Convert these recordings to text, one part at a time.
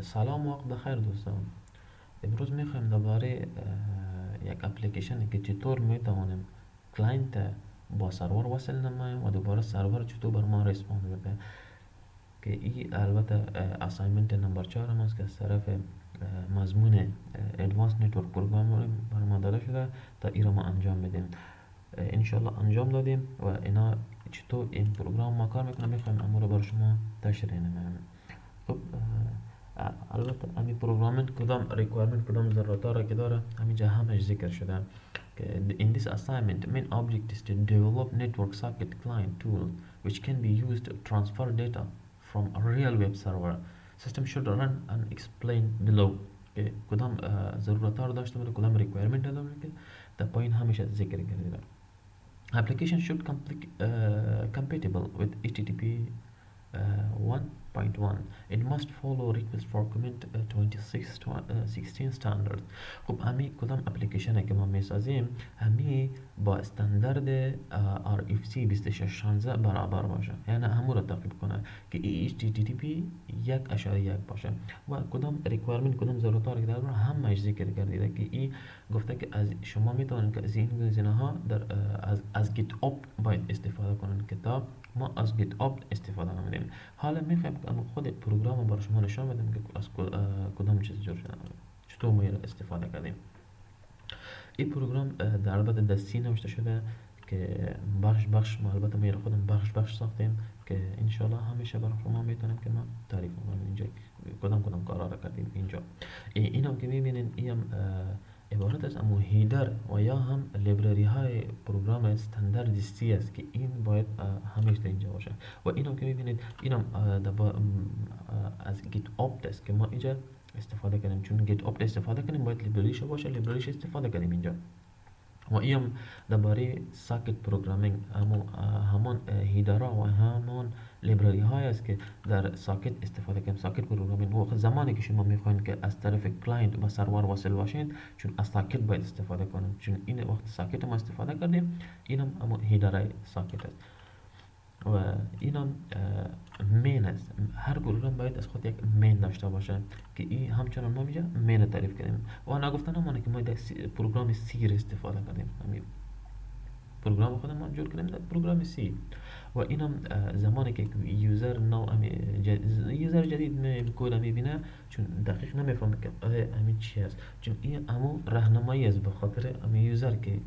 سلام و وقت بخیر دوستان. امروز میخوایم درباره یک اپلیکیشن که چطور میتوانیم کلاینت با سرور وصل نماییم و دوباره سرور چطور بر ما ریسپاند بده. که این البته اسایمنت نمبر 4 هم است که از طرف مضمون ادوانس نتورک پروگرامینگ بر ما داده شده تا این را ما انجام بدیم. انشالله انجام دادیم و اینا چطور این پروگرام ما کار میکنه میخوایم امور رو بر شما تشریح نماییم. خب البته همین پروگرامینگ کدام ریکوایرمنت کدام ضرورت را که داره همینجا همش ذکر شده که in this assignment main object is to develop network socket client tool which can be used to transfer data from a real web server. System should run and explain below که کدام ضرورت را داشته باشه کدام ریکوایرمنت داره که در پایین همیشه ذکر کرده. Application should compatible with HTTP 1.1. It must follow request for commit 16 standard. خب همین کدام اپلیکیشنه که ما میسازیم همین با استاندارد RFC 2616 برابر باشه، یعنی همون رو تعقیب کنه که HTTP 1.1 باشه و کدام ریکوایرمنت کدام ضرورت رو که داره همش ذکر کردیده که این گفته که از شما میتونید که از این گزینه ها در از گیت آپ باید استفاده کنید که تا ما از گیت آپ استفاده نمیدیم. حالا میخوایم که خود پروگرام رو برای شما نشان بدیم که از کدام چیز جور شده چطور ما استفاده کردیم. این پروگرام در البته دستی نوشته شده که بخش ما البته ما خودم بخش ساختیم که انشالله همیشه برای شما میتونم که ما تعریف کنم اینجا کدام کارا رو کردیم اینجا. این هم که میبینین این هم عبارت از امو هیدر و یا هم لیبراری های پروگرام استانداردیستی است که این باید همیشه اینجا باشه و این هم که میبینید این هم از گیت آپ است که ما اینجا استفاده کنیم، چون گیت آپ استفاده کنیم باید لیبراریش باشه، لیبراریش استفاده کنیم اینجا. و ایم درباره ساکت پروگرامینگ همان هیدرها و همان لیبراری های است که در ساکت استفاده کنیم. ساکت پروگرامینگ و زمانی که شما میخواین که از طرف کلاینت و سرور وصل باشین چون از ساکت باید استفاده کنیم، چون این وقت ساکت ما استفاده کردیم اینم اما هیدرهای ساکت است و اینم مین است. هر پروگرام باید از خود یک مین داشته باشه که این همچنان ما اینجا مین تعریف کردیم و نگفتن همانه که ما در پروگرام سی استفاده کردیم. همین پروگرام خودم ما جور کردیم در پروگرام سی و اینم زمانی که یوزر نو یوزر جدید کد میبینه چون دقیق نمیفهمه که همین چی است، چون این همون راهنمایی است به خاطر همین یوزر که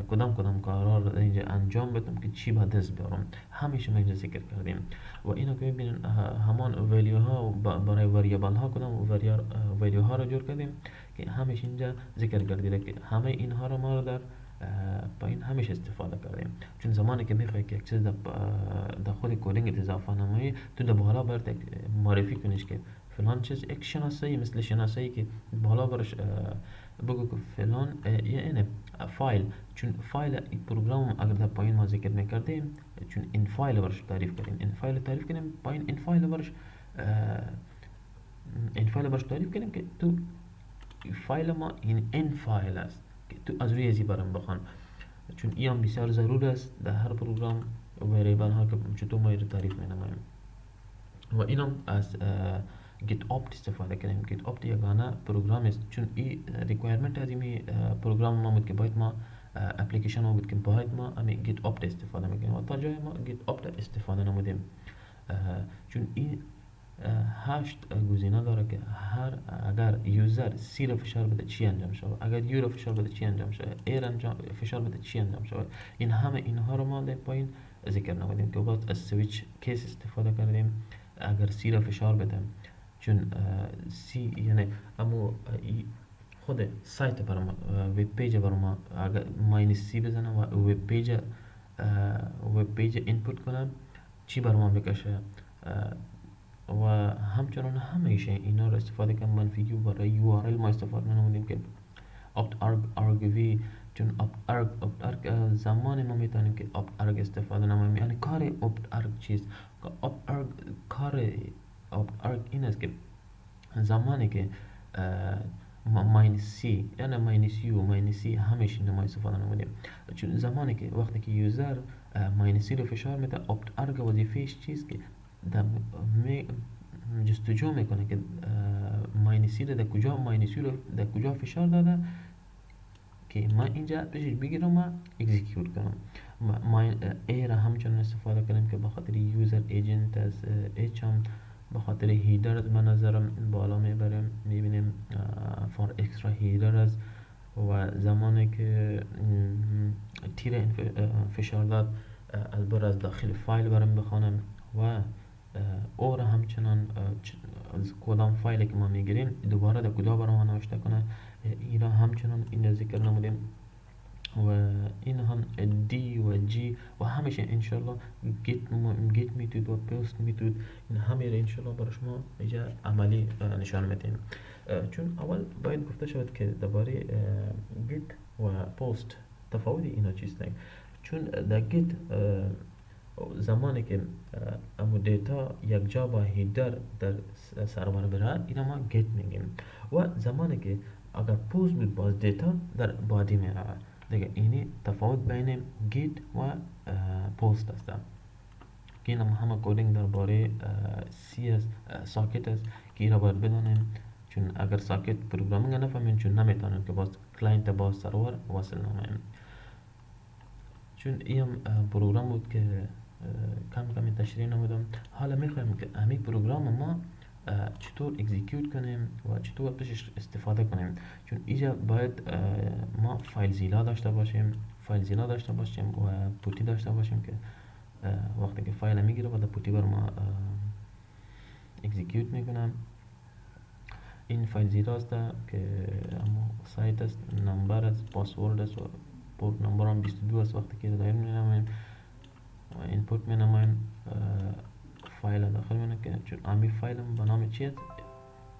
کدام کارا رو اینجا انجام بدم که چی باید دست بیارم همیشه ما اینجا ذکر کردیم. و اینو که میبینین همان ولیو ها برای وریبل ها کدام ولیو ها رو جور کردیم که همیشه اینجا ذکر کردیده که همه اینها رو ما رو در پایین همیشه استفاده کردیم، چون زمانی که میخوای که یک چیز در خود کدینگ اضافه نمایی تو در بالا باید معرفی کنیش که فلان چیز یک شناسایی مثل شناسایی که بالا برش بگو که فلان یعنی فایل، چون فایل این پروگرام اگر در پایین ما ذکر میکردیم چون این فایل برش تعریف کردیم پایین این فایل برش تعریف کردیم که تو فایل ما این فایل است که تو از روی ازی برام بخوان، چون این هم بسیار ضرور است در هر پروگرام وریبل ها که چطور ما رو تعریف مینماییم. و اینم از گیت آپ استفاده کنیم. گیت آپ یگانه پروگرام است، چون این ریکوایرمنت از این پروگرام ما بود که باید ما اپلیکیشن ما بود که باید ما همین گیت آپ استفاده میکنیم و تا جای ما گیت آپ استفاده نمودیم، چون این 8 گزینه داره که اگر یوزر سی رو فشار بده چی انجام شود، اگر یو رو فشار بده چی انجام شود، ای رو فشار بده چی انجام شود. این همه اینها رو ما در پایین ذکر نمودیم که باید از سویچ کیس استفاده کردیم اگر سی رو فشار بدم، چون سی یعنی اما خود سایت برام وب پیج برام اگر ماینس سی بزنم و وب پیج اینپوت کنم چی برام بکشه و همچنان همیشه اینا رو استفاده کنم. منفی یو برای یو آر ال ما استفاده نمودیم که opt argv، چون opt arg زمان ما میتونیم که opt arg استفاده نمونیم، یعنی کار opt arg چیست؟ کار opt arg این است که زمانی که ماینس سی یعنی ماینس یو ماینس سی همیشه ما استفاده نمودیم، چون زمانی که وقتی که یوزر ماینس سی رو فشار میده opt arg وظیفهش چیست که جستجو میکنه که ماینسی رو در کجا فشار داده که من اینجا بهش بگیرم و اکزیکیوت کنم. ما ای را همچنان استفاده کنیم که بخاطر یوزر ایجنت از اچ هم بخاطر هیدر به نظرم بالا میبریم، میبینیم فار اکسترا هیدر از و زمانی که تیر فشار داد البته از داخل فایل برم بخوانم و او را همچنان از کدام فایلی که ما میگیریم دوباره در کجا برام نوشته کنه این را همچنان این ذکر نمودیم و این هم دی و جی و همیشه انشالله گیت میتود و پست میتود این همه را انشالله برای شما اینجا عملی نشان میدیم. چون اول باید گفته شود که درباره گیت و پست تفاوت اینا چیست. چون در گیت زمانی که امو دیتا یک جا با هیدر در سرور بره اینا ما گیت میگیم و زمانی که اگر پست بود باز دیتا در بادی میره دیگه. اینی تفاوت بین گیت و پست است که اینا همه کدینگ درباره سی اس ساکت است که اینا باید بدانیم، چون اگر ساکت پروگرامینگ نفهمیم چون نمیتونیم که باز کلاینت با سرور وصل نماییم. چون این پروگرام بود که کم تشریح نمودم. حالا میخوایم که همین پروگرام ما چطور اکزیکیوت کنیم و چطور ازش استفاده کنیم. چون اینجا باید ما فایل زیلا داشته باشیم و پوتی داشته باشیم که وقتی که فایل میگیره و در پوتی بر ما اکزیکیوت میکنم. این فایل زیرا است که اما سایت است، نمبر است، پاسورد است و پورت نمبر هم 22 است. وقتی که دایر مینماییم و اینپوت مینماییم فایل داخل مینه که چون امی فایلم به نام چی است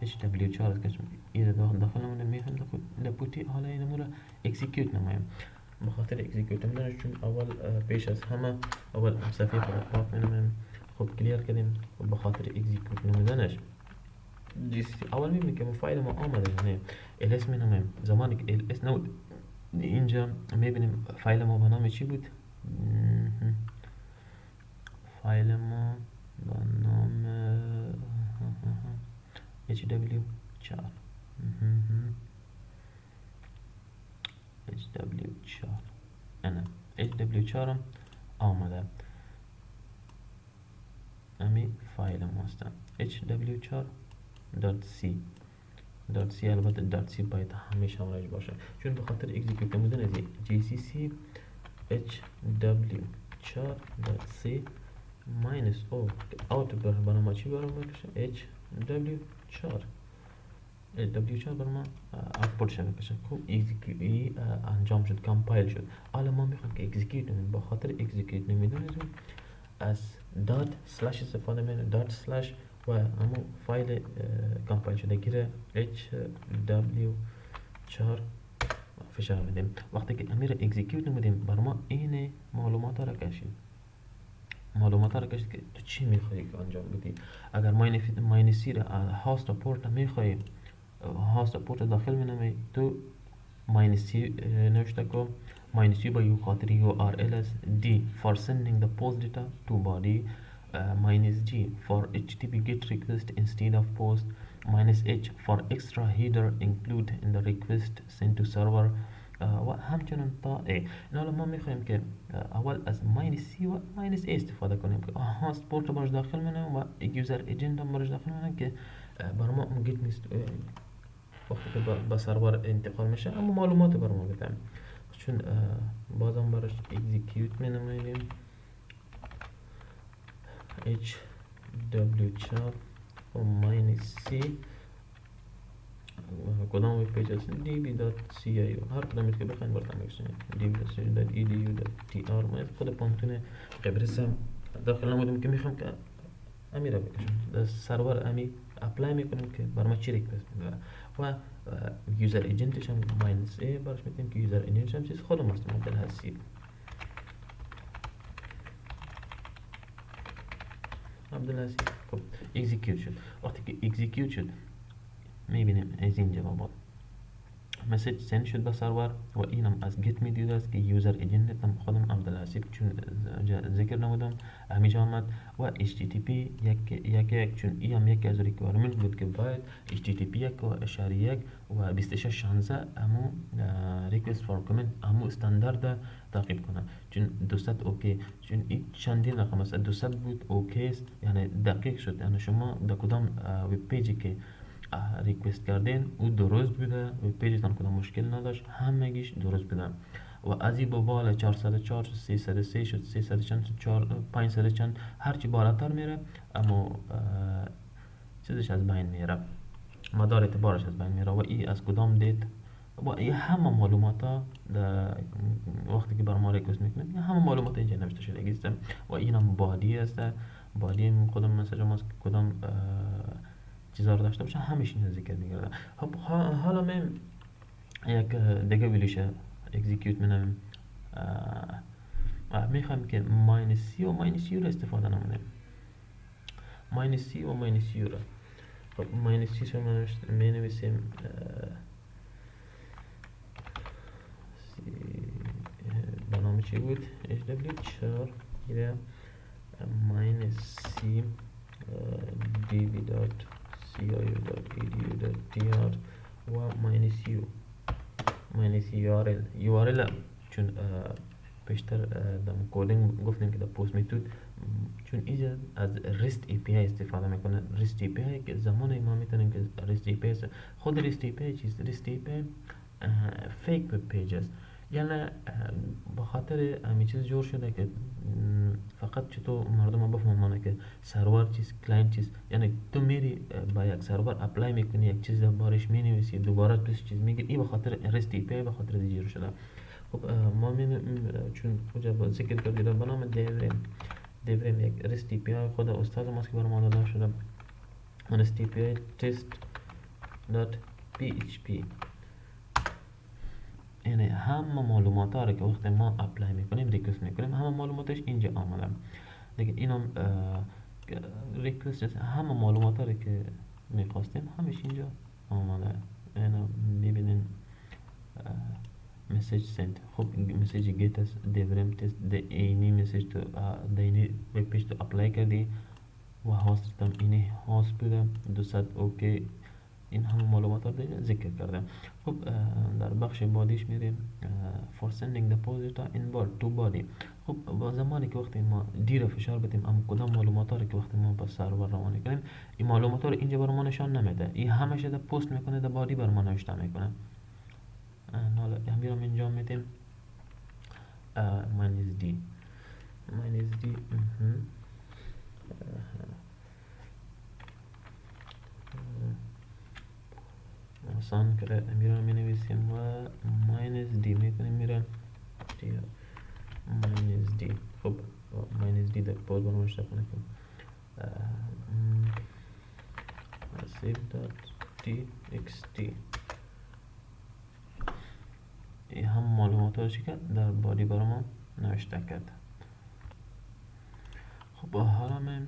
HW4 است که این داخل نمونه میخوام در پوتی حالا این مورا اکزیکیوت نماییم. بخاطر اکزیکیوت نمونه چون اول پیش از همه اول صفحه پاک مینماییم. خب کلیر کردیم و بخاطر اکزیکیوت نمودنش اول میبینیم که فایل ما آمده یعنی ls مینماییم. زمانی که ls نبود اینجا میبینیم فایل ما به نام چی بود. فایل ما به نام HW4 HW4 انا HW4 آمده امی فایل ماست HW4.c البته .c باید همیشه همراهش باشه چون بخاطر اکزیکیوت نمودن از gcc hw4.c minus o که اوت برنامه چی برام بکشه hw4 برنامه اوتپوت شده بکشه. خوب اکزیکیوت انجام شد، کامپایل شد. حالا ما میخوام که اکزیکیوت نمیم. بخاطر اکزیکیوت نمیدون از دات سلش استفاده میکنیم دات سلش و همون فایل کامپایل شده گیره hw4 فشار میدیم. وقتی که امیر اکزیکیوت نمودیم بر ما این معلومات را کشید که تو چی میخوایی که انجام بدی. اگر ماینسی را هاست و پورت میخوایی هاست و پورت داخل مینمی تو ماینسی نوشته کو minus u by u خاطر URL d for sending the post data to body minus g for HTTP GET request instead of post minus h for extra header include in the request sent to server و همچنان تا a. این حالا ما میخوایم که اول از minus c و minus a استفاده کنیم که هاست پورت برش داخل منم و یوزر ایجنت هم برش داخل منم که برای ما اون گیت نیست وقتی که با سرور انتقال میشه اما معلومات برای ما بدم. چون بازم براش اکزیکیوت مینماییم HW4 و minus c کدام ویب پیج هست db.cio هر کدامیت که بخواین برتن بکشین db.cio.edu.tr ما خود پانتون قبرس هم داخل نمودیم که میخوام که امی را بکشم در سرور امی اپلای میکنیم که بر ما چی ریکوست میده و یوزر ایجنتش هم ماینس a براش میتونیم که یوزر ایجنتش هم چیز خودم هست مدل هستی عبدالعزیز. خب اکزیکیوت شد. وقتی که اکزیکیوت شد میبینیم از این جوابات مسیج سند شد به سرور و اینم از گیت میدید است که یوزر ایجنت هم خودم عبدالحسیب چون ذکر نمودم همیشه آمد و HTTP یک چون ای هم یکی از ریکوایرمنت بود که باید HTTP 1.1 و 2616 همو ریکوست فور کامنت همو استاندارد تعقیب کنه چون 200 اوکی چون این چندین رقم است 200 بود اوکی است یعنی دقیق شد یعنی شما در کدام وب پیجی که ریکوست کردین او درست بوده و پیجتان کدام مشکل نداشت همگیش درست بوده و از این به بالا 404 شد 303 شد 300 چند شد 500 چند هرچی بالاتر میره اما چیزش از بین میره مدار اعتبارش از بین میره و این از کدام دید و این همه معلومات ها وقتی که بر ما ریکوست میکنیم این همه معلومات اینجا نوشته شده است و این هم بادی است بادی کدام مسیج ماست کدام چیزا رو داشته باشه همیشه این ذکر میگرده خب حالا من یک دیگه ویلیش اکزیکیوت منم میخوایم که ماینسی و ماینسی رو استفاده نمونیم ماینسی و ماینسی رو خب ماینسی رو می نویسیم برنامه چی بود hw4 گیره -c db.ciu.edu.tr و -u چون پیشتر در کدینگ گفتیم که در پست میتود چون اینجا از REST API استفاده میکنه REST API که زمانی ما میتونیم که REST API خود REST API چیست REST API فیک وب پیج است یعنی با خاطر همین چیز جور شده که فقط چطور مردم بفهمونه که سرور چیست کلاینت چیست یعنی تو میری با یک سرور اپلای میکنی یک چیز بارش مینویسی دوباره توش چیز میگیری این به خاطر REST API به خاطر جور شده خب ما چون کجا با ذکر کردیم به نام دیوریم یک REST API خود استاد ما که برای ما داده شده REST API test.php یعنی همه معلومات ها رو که وقتی ما اپلای میکنیم ریکوست میکنیم همه معلوماتش اینجا آمده دیگه اینم ریکوست همه معلومات ها رو که میخواستیم همش اینجا آمده اینا ببینین مسیج سنت خب مسیج گیت است دیوریم تست اینی مسیج تو اینی وب پیج تو اپلای کردی و هاستم اینی هاست بوده 200 اوکی این همه معلومات رو ذکر کردم خب در بخش بادیش میریم for sending the positor in to body خب با زمانی که وقتی ما دیر فشار بدیم اما کدام معلومات رو که وقتی ما با سرور روانی کنیم این معلومات رو اینجا برای ما نشان نمیده این همیشه در پست میکنه در بادی برای ما نوشته میکنه حالا همین رو انجام میدیم -d آسان کرده میرم می نویسیم و -d میکنیم میرم -d خب -d در پاس برام اشتاق نکنم save.txt این هم معلومات هاشی که در بادی برای ما نوشته کرد خب حالا من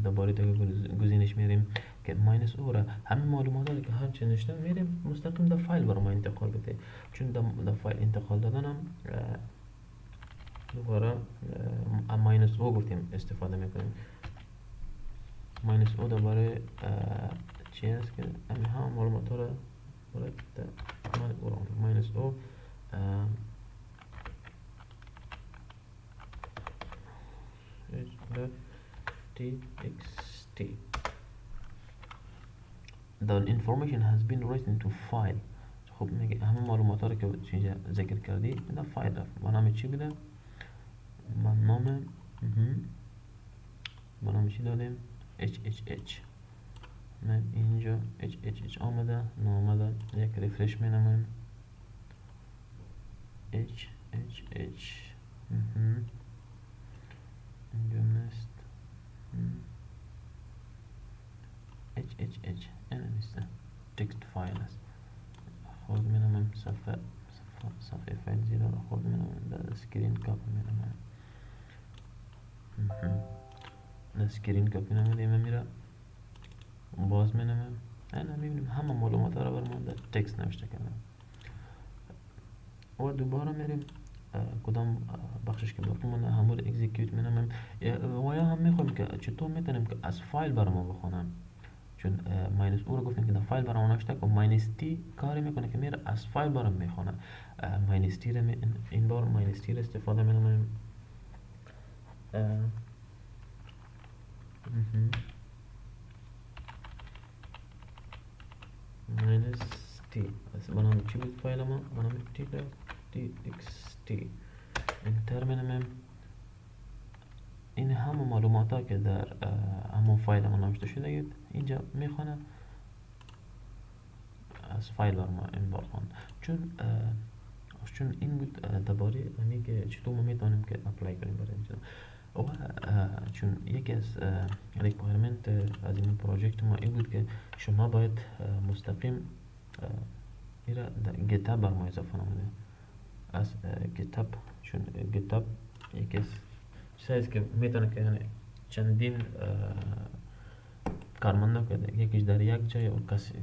در باری گزینش میریم که ماینس او را همین معلومات رو که هر چی نوشته میریم مستقیم در فایل برای ما انتقال بده چون در فایل انتقال دادنم دوباره ماینس او گفتیم استفاده میکنیم ماینس او دوباره چی هست که همین هم معلومات رو ماینس او txt the information has been written to file خب میگه همه معلومات رو که چیزا ذکر کردی در فایل رفت با نام چی بوده من نام با نام چی دادیم hhh من اینجا hhh آمده نامده یک ریفرش مینمیم hhh اینجا نست hhh این نیسته تکست فایل است خود مینمیم صفحه فایل زیرا را خود مینمیم در اسکرین کاپی مینمیم در اسکرین کاپی نمیدیم میره باز مینمیم هنا میبینیم همه معلومات را بر ما در تکست نوشته کردم و دوباره میریم کدام بخشش که باقی مونده همون اکزیکیوت می‌نمیم و یا هم میخوایم که چطور میتونیم که از فایل برام بخونم چون ماینس او رو گفتیم که در فایل برام نوشته که ماینس تی کاری میکنه که میره از فایل برام میخونه ماینس تی رو این بار ماینس تی رو استفاده می‌نمیم ماینس تی بنام چی بود فایل ما بنام تی اکس تی انتر می‌نمیم این همه معلومات ها که در همون فایل ما نوشته شده اینجا میخونه از فایل بر ما این بار خوند چون این بود درباره همی که چطور ما میتونیم که اپلای کنیم برای اینجا و چون یکی از ریکوایرمنت از این پروژکت ما این بود که شما باید مستقیم ایرا در گیتاب بر ما اضافه نموده از گیتاب چون گیتاب یکی از چیزی که میتونه که یعنی چندین کارمندا که یکیش در یک جای و کسی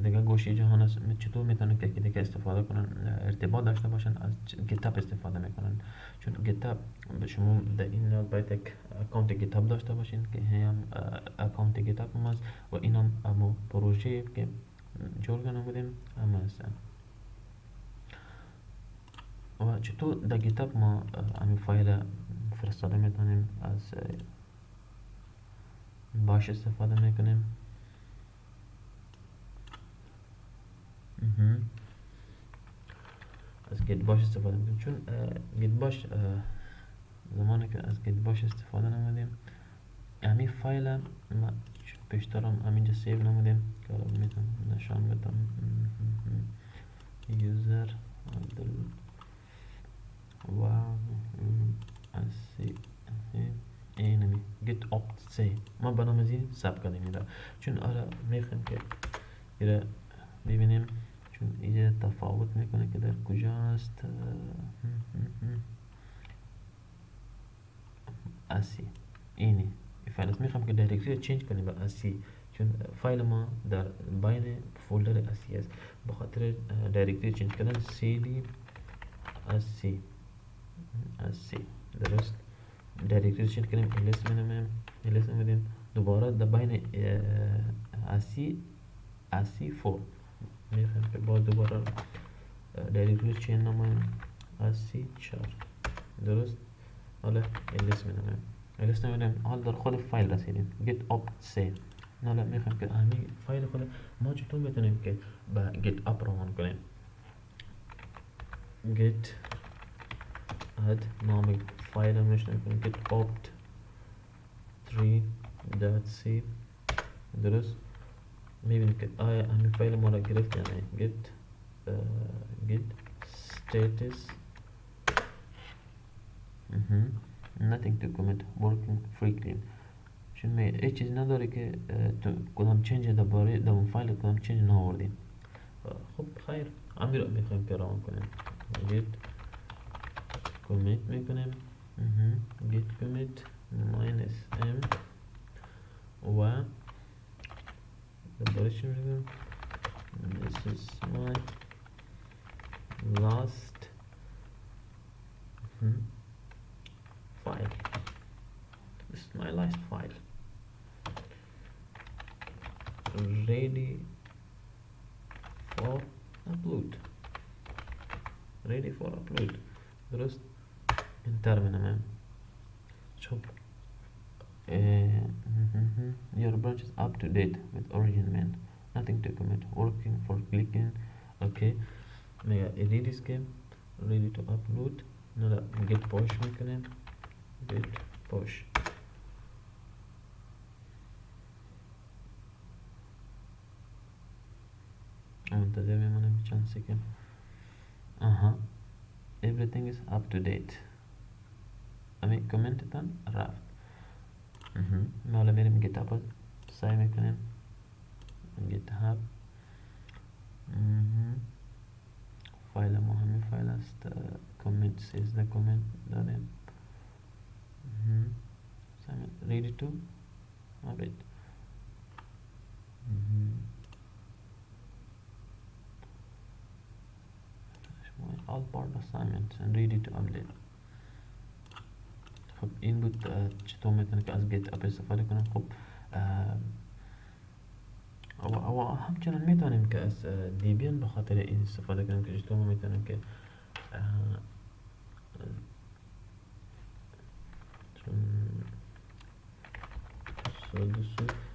دیگه گوشه جهان است چطور میتونن که دیگه استفاده کنن ارتباط داشته باشن از گیتاب استفاده میکنن چون گیتاب به شما در این نوع باید یک اکانت گیتاب داشته باشین که هم اکانت گیتاب هم است و این هم امو پروژه که جور کنم بودیم هم هستن و چطور در گیتاب ما همین فایل فرستاده میتونیم از باش استفاده میکنیم از گیت باش استفاده میکنیم چون گیت باش زمانی که از گیت باش استفاده نمودیم همین فایل ما پیشترم همینجا سیو نمودیم که الان میتونم نشان بدم یوزر و اسی اینمی گیت اپت سی ما برنامه‌ریزی ثبت کردیم اینا چون آره میخوایم که اینا ببینیم چون اینجا تفاوت میکنه که در کجاست اسی اینی فایل است میخوام که دایرکتری چنج کنیم به اسی چون فایل ما در بین فولدر اسی است بخاطر دایرکتری چنج کردن cd اسی درست دایرکتری چنج کنیم ls میدیم دوباره در بین اسی فور میخوایم که باز دوباره دایرکتری چنج نماییم اسی 4 درست حالا ls میدیم حال در خود فایل رسیدیم get up save حالا میخوایم که همین فایل خود ما چطور میتونیم که با get up روان کنیم get add نام فایل هم نشون کنیم get opt 3.c درست میبینیم که آیا همین فایل ما را گرفت یا نه get status nothing to commit working frequently چون می هیچ چیز نداره که تو کدام چنج درباره در اون فایل کدام چنج نآوردیم خب خیر همین رو میخوایم که روان کنیم git commit میکنیم git commit -m و درباره چی میگم this is my last file this is my last file ready for upload درست انتر می‌نمایم خب your branch is up to date with origin main nothing to commit working for clicking okay میگه edit is که ready to upload نه get push میکنیم get push منتظر میمونیم چند سکند everything is up to date همین کامنت تان رفت حالا میریم گیتاب سعی میکنیم گیتاب فایل ما همین فایل است کامنت 13 کامنت داریم ready to update word assignment and ready to update. خب این بود چطور میتونم که از گیت اپ استفاده کنم. خب و همچنان میتونیم که از دیبیان به خاطر این استفاده کنیم که چطور میتونیم که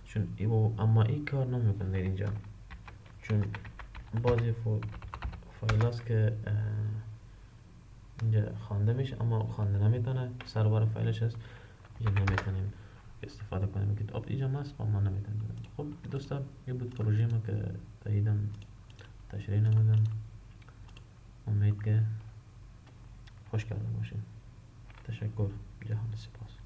چون اما این کار نمیکنه در اینجا، چون بعضی فایل هست که اینجا خوانده میشه اما خوانده نمیتونه، سرور فایلش هست اینجا نمیتونیم استفاده کنیم که آپ اینجا هست ما نمیتونیم. خب دوستان یه بود پروژه ما که تاییدم تشریح نمودم، امید که خوش کرده باشیم. تشکر، جهان سپاس.